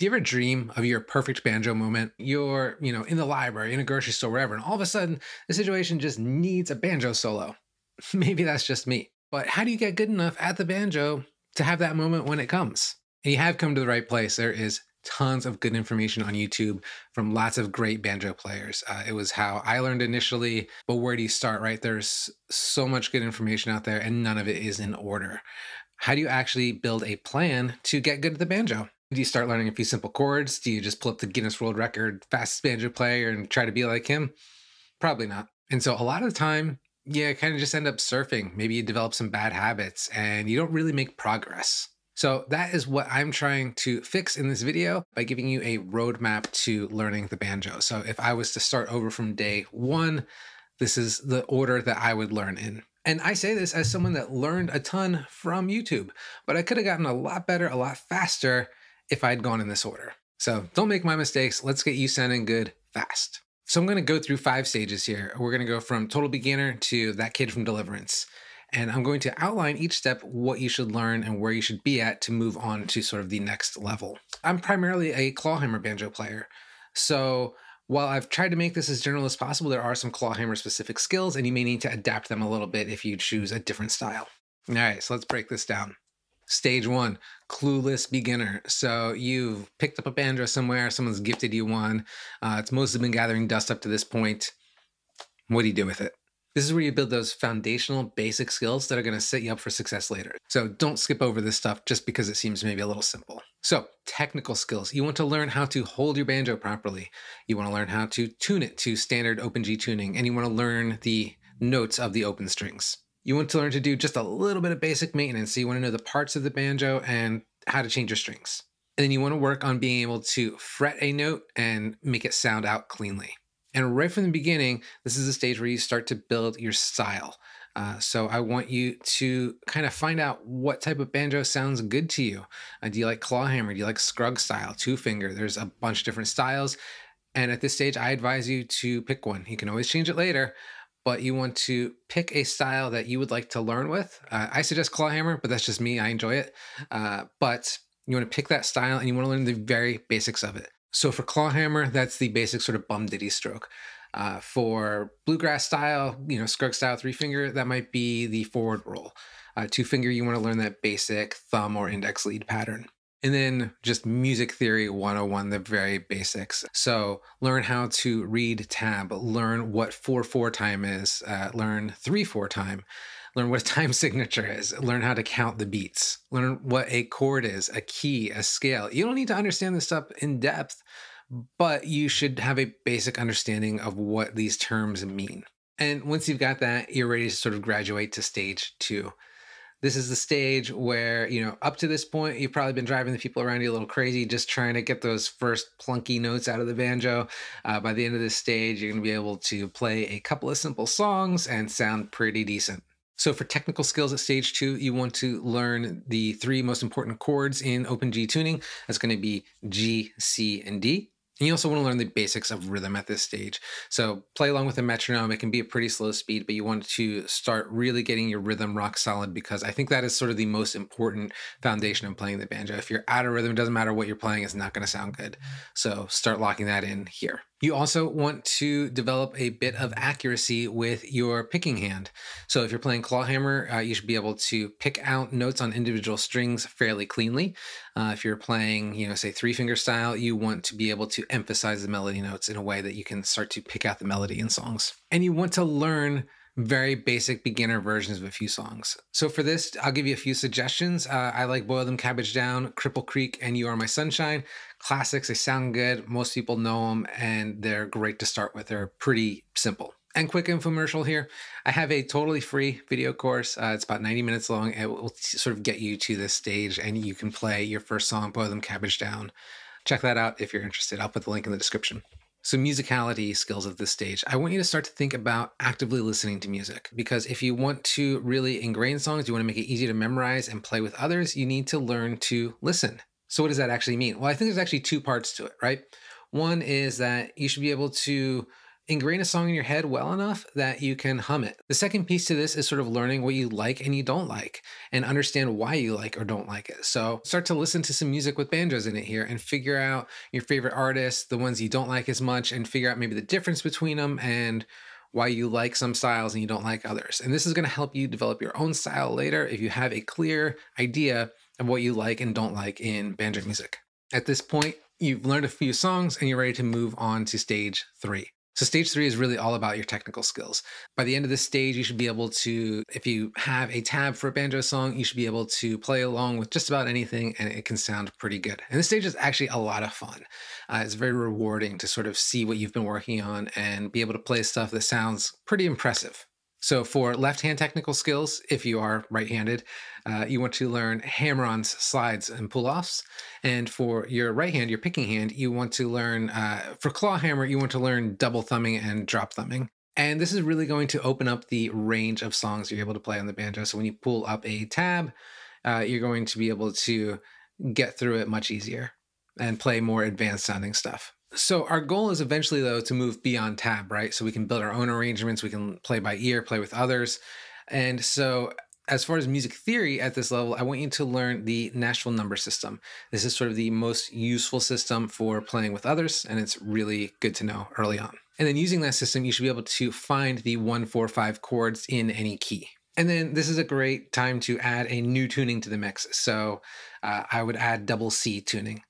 Do you ever dream of your perfect banjo moment? You're, in the library, in a grocery store, wherever, and all of a sudden the situation just needs a banjo solo. Maybe that's just me. But how do you get good enough at the banjo to have that moment when it comes? And you have come to the right place. There is tons of good information on YouTube from lots of great banjo players. It was how I learned initially, but where do you start, right? There's so much good information out there, and none of it is in order. How do you actually build a plan to get good at the banjo? Do you start learning a few simple chords? Do you just pull up the Guinness World Record fastest banjo player and try to be like him? Probably not. And so a lot of the time, you kind of just end up surfing. Maybe you develop some bad habits and you don't really make progress. So that is what I'm trying to fix in this video by giving you a roadmap to learning the banjo. So if I was to start over from day one, this is the order that I would learn in. And I say this as someone that learned a ton from YouTube, but I could have gotten a lot better, a lot faster if I'd gone in this order. So don't make my mistakes. Let's get you sounding good fast. So I'm going to go through 5 stages here. We're going to go from total beginner to that kid from Deliverance. And I'm going to outline each step, what you should learn and where you should be at to move on to sort of the next level. I'm primarily a clawhammer banjo player. So while I've tried to make this as general as possible, there are some clawhammer specific skills and you may need to adapt them a little bit if you choose a different style. All right, so let's break this down. Stage 1, clueless beginner. So you've picked up a banjo somewhere, someone's gifted you one. It's mostly been gathering dust up to this point. What do you do with it? This is where you build those foundational basic skills that are going to set you up for success later. So don't skip over this stuff just because it seems maybe a little simple. So technical skills. You want to learn how to hold your banjo properly. You want to learn how to tune it to standard open G tuning, and you want to learn the notes of the open strings. You want to learn to do just a little bit of basic maintenance. So you want to know the parts of the banjo and how to change your strings. And then you want to work on being able to fret a note and make it sound out cleanly. And right from the beginning, this is the stage where you start to build your style. So I want you to kind of find out what type of banjo sounds good to you. Do you like clawhammer? Do you like scrug style, 2-finger? There's a bunch of different styles. And at this stage, I advise you to pick one. You can always change it later, but you want to pick a style that you would like to learn with. I suggest clawhammer, but that's just me. I enjoy it. But you want to pick that style and you want to learn the very basics of it. So for clawhammer, that's the basic sort of bum diddy stroke. For bluegrass style, scrug style 3-finger, that might be the forward roll. 2-finger, you want to learn that basic thumb or index lead pattern. And then just music theory 101, the very basics. So learn how to read tab, learn what 4/4 time is, learn 3/4 time, learn what a time signature is, learn how to count the beats, learn what a chord is, a key, a scale. You don't need to understand this stuff in depth, but you should have a basic understanding of what these terms mean. And once you've got that, you're ready to sort of graduate to stage 2. This is the stage where, up to this point, you've probably been driving the people around you a little crazy, just trying to get those first plunky notes out of the banjo. By the end of this stage, you're going to be able to play a couple of simple songs and sound pretty decent. So for technical skills at stage 2, you want to learn the 3 most important chords in open G tuning. That's going to be G, C, and D. And you also want to learn the basics of rhythm at this stage. So play along with a metronome. It can be a pretty slow speed, but you want to start really getting your rhythm rock solid because I think that is sort of the most important foundation of playing the banjo. If you're out of rhythm, it doesn't matter what you're playing, it's not going to sound good. So start locking that in here. You also want to develop a bit of accuracy with your picking hand. So if you're playing clawhammer, you should be able to pick out notes on individual strings fairly cleanly. If you're playing, say 3-finger style, you want to be able to emphasize the melody notes in a way that you can start to pick out the melody in songs. And you want to learn very basic beginner versions of a few songs. So for this, I'll give you a few suggestions. I like Boil Them Cabbage Down, Cripple Creek, and You Are My Sunshine. Classics, they sound good. Most people know them, and they're great to start with. They're pretty simple. And quick infomercial here. I have a totally free video course. It's about 90 minutes long. It will sort of get you to this stage, and you can play your first song, Boil Them Cabbage Down. Check that out if you're interested. I'll put the link in the description. So musicality skills at this stage. I want you to start to think about actively listening to music, because if you want to really ingrain songs, you want to make it easy to memorize and play with others, you need to learn to listen. So what does that actually mean? Well, I think there's actually 2 parts to it, right? One is that you should be able to Ingrain a song in your head well enough that you can hum it. The second piece to this is sort of learning what you like and you don't like and understand why you like or don't like it. So start to listen to some music with banjos in it here and figure out your favorite artists, the ones you don't like as much, and figure out maybe the difference between them and why you like some styles and you don't like others. And this is going to help you develop your own style later if you have a clear idea of what you like and don't like in banjo music. At this point, you've learned a few songs and you're ready to move on to stage 3. So stage 3 is really all about your technical skills. By the end of this stage, you should be able to, if you have a tab for a banjo song, you should be able to play along with just about anything and it can sound pretty good. And this stage is actually a lot of fun. It's very rewarding to sort of see what you've been working on and be able to play stuff that sounds pretty impressive. So for left-hand technical skills, if you are right-handed, you want to learn hammer-ons, slides, and pull-offs. And for your right hand, your picking hand, you want to learn, for claw hammer, you want to learn double thumbing and drop thumbing. And this is really going to open up the range of songs you're able to play on the banjo. So when you pull up a tab, you're going to be able to get through it much easier and play more advanced sounding stuff. So our goal is eventually, though, to move beyond tab, right? So we can build our own arrangements, we can play by ear, play with others. And so as far as music theory at this level, I want you to learn the Nashville number system. This is sort of the most useful system for playing with others, and it's really good to know early on. And then using that system, you should be able to find the 1, 4, 5 chords in any key. And then this is a great time to add a new tuning to the mix. So I would add double C tuning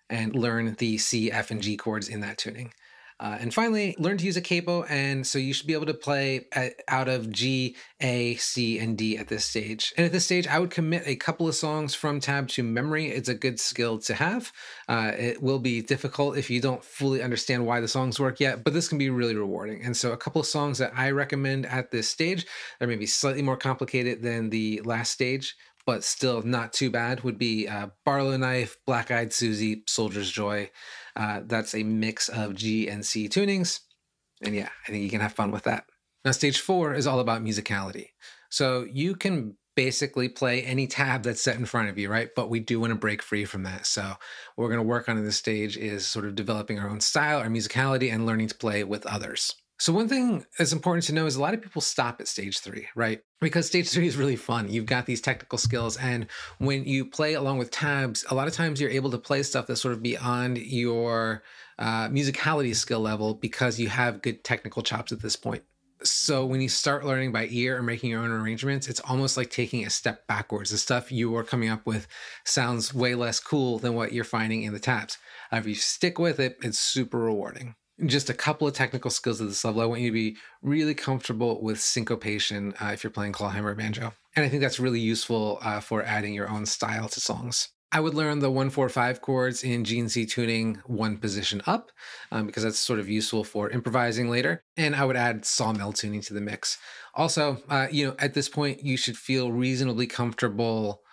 and learn the C, F, and G chords in that tuning. And finally, learn to use a capo, and so you should be able to play out of G, A, C, and D at this stage. And at this stage, I would commit a couple of songs from tab to memory. It's a good skill to have. It will be difficult if you don't fully understand why the songs work yet, but this can be really rewarding. And so a couple of songs that I recommend at this stage, they're maybe slightly more complicated than the last stage, but still not too bad, would be Barlow Knife, Black Eyed Susie, Soldier's Joy. That's a mix of G and C tunings. And yeah, I think you can have fun with that. Now, stage 4 is all about musicality. So you can basically play any tab that's set in front of you, right? But we do want to break free from that. So what we're going to work on in this stage is sort of developing our own style, our musicality, and learning to play with others. So one thing that's important to know is a lot of people stop at stage 3, right? Because stage 3 is really fun. You've got these technical skills, and when you play along with tabs, a lot of times you're able to play stuff that's sort of beyond your musicality skill level because you have good technical chops at this point. So when you start learning by ear or making your own arrangements, it's almost like taking a step backwards. The stuff you are coming up with sounds way less cool than what you're finding in the tabs. If you stick with it, it's super rewarding. Just a couple of technical skills at this level. I want you to be really comfortable with syncopation if you're playing clawhammer or banjo. And I think that's really useful for adding your own style to songs. I would learn the 1, 4, 5 chords in G and C tuning one position up because that's sort of useful for improvising later. And I would add sawmill tuning to the mix. Also, at this point, you should feel reasonably comfortable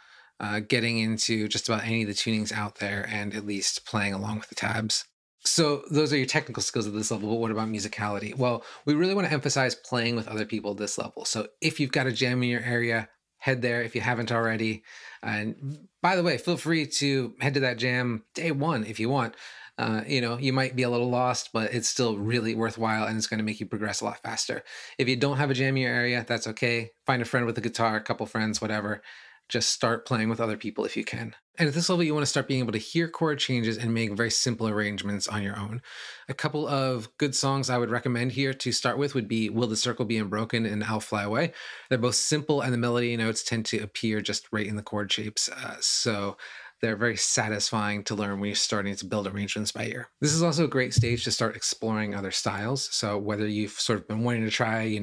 getting into just about any of the tunings out there and at least playing along with the tabs. So those are your technical skills at this level, but what about musicality? Well, we really want to emphasize playing with other people at this level. So if you've got a jam in your area, head there if you haven't already. And by the way, feel free to head to that jam day 1 if you want. You might be a little lost, but it's still really worthwhile and it's going to make you progress a lot faster. If you don't have a jam in your area, that's okay. Find a friend with a guitar, a couple friends, whatever. Just start playing with other people if you can. And at this level, you want to start being able to hear chord changes and make very simple arrangements on your own. A couple of good songs I would recommend here to start with would be Will the Circle Be Unbroken and I'll Fly Away. They're both simple and the melody notes tend to appear just right in the chord shapes. So they're very satisfying to learn when you're starting to build arrangements by ear. This is also a great stage to start exploring other styles. So whether you've sort of been wanting to try,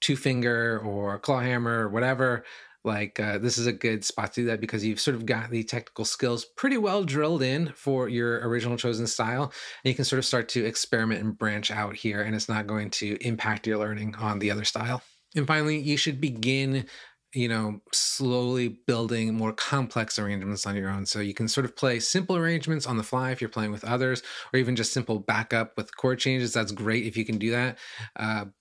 two finger or clawhammer or whatever, this is a good spot to do that because you've sort of got the technical skills pretty well drilled in for your original chosen style. And you can sort of start to experiment and branch out here, and it's not going to impact your learning on the other style. And finally, you should begin slowly building more complex arrangements on your own. So you can sort of play simple arrangements on the fly if you're playing with others, or even just simple backup with chord changes. That's great if you can do that.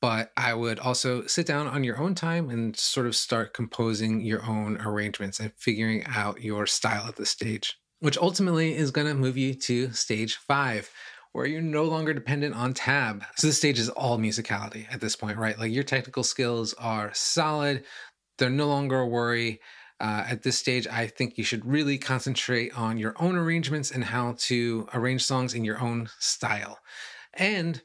But I would also sit down on your own time and sort of start composing your own arrangements and figuring out your style at this stage, which ultimately is going to move you to stage 5, where you're no longer dependent on tab. So this stage is all musicality at this point, right? Like your technical skills are solid. They're no longer a worry. At this stage, I think you should really concentrate on your own arrangements and how to arrange songs in your own style. And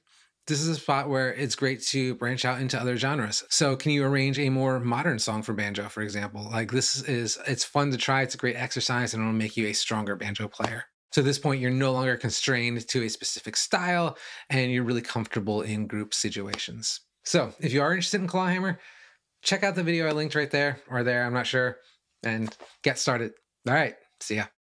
this is a spot where it's great to branch out into other genres. So, can you arrange a more modern song for banjo, for example? Like, it's fun to try. It's a great exercise and it'll make you a stronger banjo player. So, at this point, you're no longer constrained to a specific style and you're really comfortable in group situations. So, if you are interested in clawhammer, check out the video I linked right there or there, I'm not sure, and get started. All right, see ya.